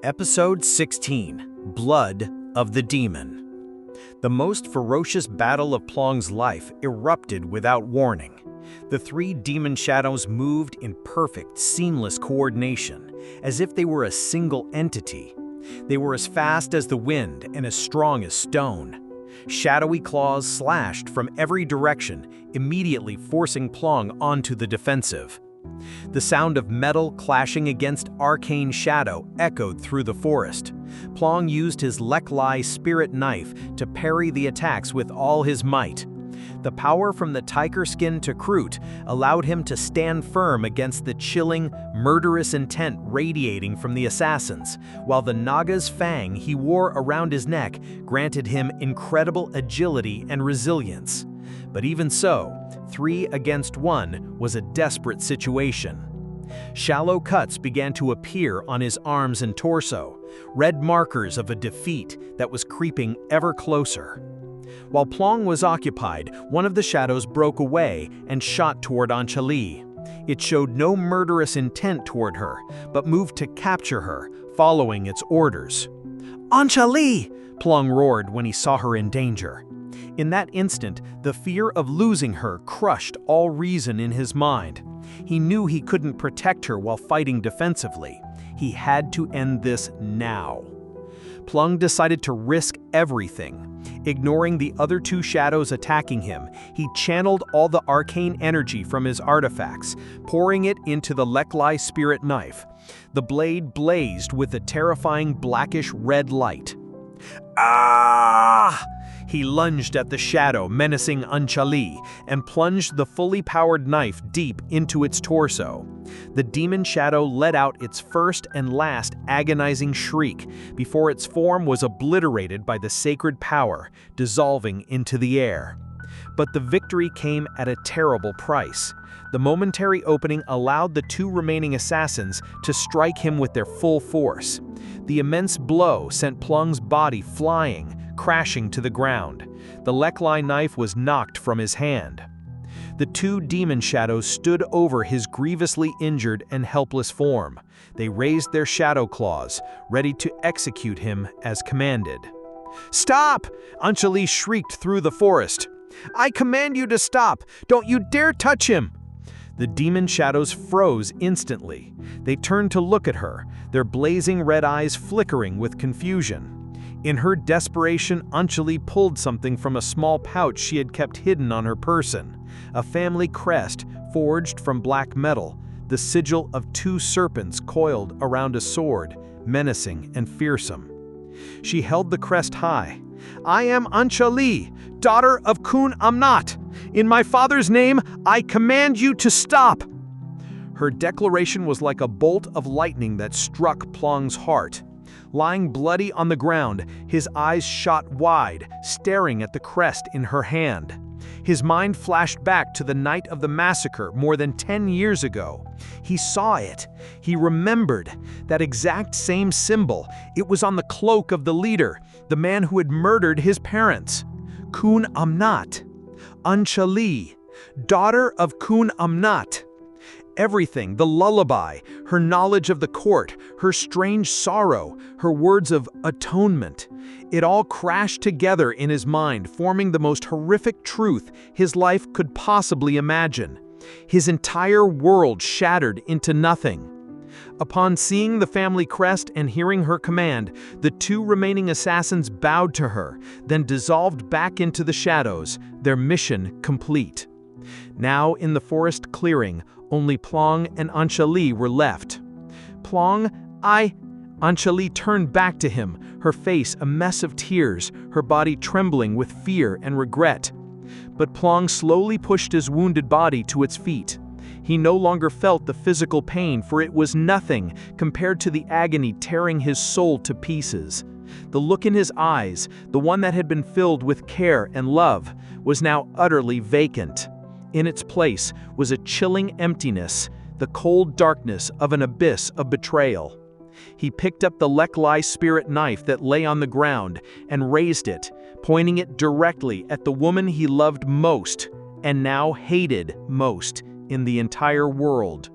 Episode 16, Blood of the Demon. The most ferocious battle of Plong's life erupted without warning. The three demon shadows moved in perfect, seamless coordination, as if they were a single entity. They were as fast as the wind and as strong as stone. Shadowy claws slashed from every direction, immediately forcing Plong onto the defensive. The sound of metal clashing against arcane shadow echoed through the forest. Plong used his Leklai spirit knife to parry the attacks with all his might. The power from the tiger skin to Kroot allowed him to stand firm against the chilling, murderous intent radiating from the assassins, while the Naga's fang he wore around his neck granted him incredible agility and resilience. But even so, 3 against 1 was a desperate situation. Shallow cuts began to appear on his arms and torso, red markers of a defeat that was creeping ever closer. While Plong was occupied, one of the shadows broke away and shot toward Anchali. It showed no murderous intent toward her, but moved to capture her, following its orders. "Anchali!" Plong roared when he saw her in danger. In that instant, the fear of losing her crushed all reason in his mind. He knew he couldn't protect her while fighting defensively. He had to end this now. Plong decided to risk everything. Ignoring the other 2 shadows attacking him, he channeled all the arcane energy from his artifacts, pouring it into the Leklai spirit knife. The blade blazed with a terrifying blackish red light. Ah! He lunged at the shadow, menacing Anchali, and plunged the fully powered knife deep into its torso. The demon shadow let out its first and last agonizing shriek before its form was obliterated by the sacred power, dissolving into the air. But the victory came at a terrible price. The momentary opening allowed the 2 remaining assassins to strike him with their full force. The immense blow sent Plong's body flying, crashing to the ground. The Leklai knife was knocked from his hand. The 2 demon shadows stood over his grievously injured and helpless form. They raised their shadow claws, ready to execute him as commanded. "Stop!" Anchali shrieked through the forest. "I command you to stop! Don't you dare touch him!" The demon shadows froze instantly. They turned to look at her, their blazing red eyes flickering with confusion. In her desperation, Anchali pulled something from a small pouch she had kept hidden on her person. A family crest forged from black metal, the sigil of 2 serpents coiled around a sword, menacing and fearsome. She held the crest high. "I am Anchali, daughter of Kun Amnat. In my father's name, I command you to stop!" Her declaration was like a bolt of lightning that struck Plong's heart. Lying bloody on the ground, his eyes shot wide, staring at the crest in her hand. His mind flashed back to the night of the massacre more than 10 years ago. He saw it. He remembered that exact same symbol. It was on the cloak of the leader, the man who had murdered his parents. Kun Amnat. Anchali, daughter of Kun Amnat. Everything, the lullaby, her knowledge of the court, her strange sorrow, her words of atonement. It all crashed together in his mind, forming the most horrific truth his life could possibly imagine. His entire world shattered into nothing. Upon seeing the family crest and hearing her command, the 2 remaining assassins bowed to her, then dissolved back into the shadows, their mission complete. Now, in the forest clearing, only Plong and Anchali were left. "Plong, Anchali turned back to him, her face a mess of tears, her body trembling with fear and regret. But Plong slowly pushed his wounded body to its feet. He no longer felt the physical pain, for it was nothing compared to the agony tearing his soul to pieces. The look in his eyes, the one that had been filled with care and love, was now utterly vacant. In its place was a chilling emptiness, the cold darkness of an abyss of betrayal. He picked up the Leklai spirit knife that lay on the ground and raised it, pointing it directly at the woman he loved most and now hated most in the entire world.